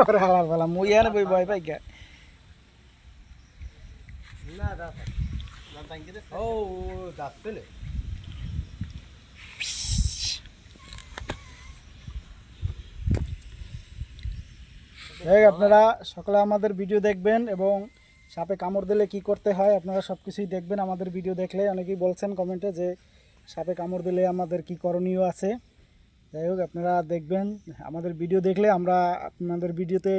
ওরে হালার বলা মুই এনে বই ভয় পাই কে না দাদা ও যাচ্ছে আপনারা সকলে আমাদের ভিডিও দেখবেন এবং সাপে কামড় দিলে কি করতে হয় আপনারা সব কিছুই দেখবেন আমাদের ভিডিও দেখলে। অনেকেই বলছেন কমেন্টে যে সাপে কামড় দিলে আমাদের কি করণীয় আছে। যাই হোক আপনারা দেখবেন আমাদের ভিডিও দেখলে আমরা আপনাদের ভিডিওতে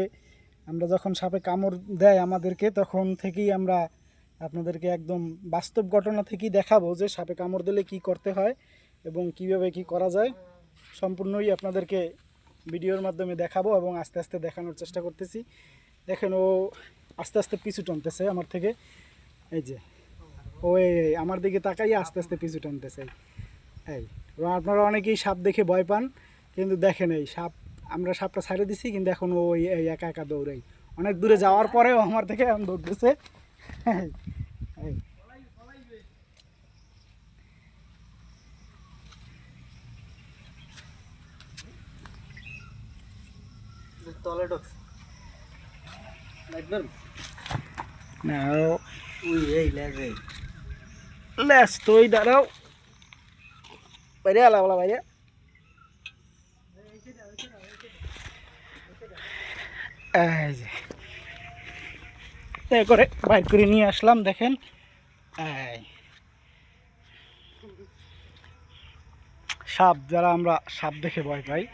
আমরা যখন সাপে কামড় দেয় আমাদেরকে তখন থেকেই আমরা আপনাদেরকে একদম বাস্তব ঘটনা থেকেই দেখাবো যে সাপে কামড় দিলে কি করতে হয় এবং কিভাবে কি করা যায়। সম্পূর্ণই আপনাদেরকে ভিডিওর মাধ্যমে দেখাবো এবং আস্তে আস্তে দেখানোর চেষ্টা করতেছি। দেখেন ও আস্তে আস্তে পিছু টানতেছে আমার থেকে, এই যে ও আমার দিকে তাকাইয়ে আস্তে আস্তে পিছু টানতেছে। এই আপনারা অনেকেই সাপ দেখে ভয় পান, কিন্তু দেখেন এই সাপ আমরা সাপটা ছাড়ে দিছি কিন্তু এখন ওই একা একা দৌড়াই। অনেক দূরে যাওয়ার পরেও আমার থেকে এখন দৌড়তেছে। তলে ঢুকছে লাগবেন না উই এই লাগে লেস তো ওই দাঁড়াও বাইরে আলা বলা বাইরে এই যে এই করে বাইর করে নিয়ে আসলাম। দেখেন এই সাপ, যারা আমরা সাপ দেখে ভয় পাই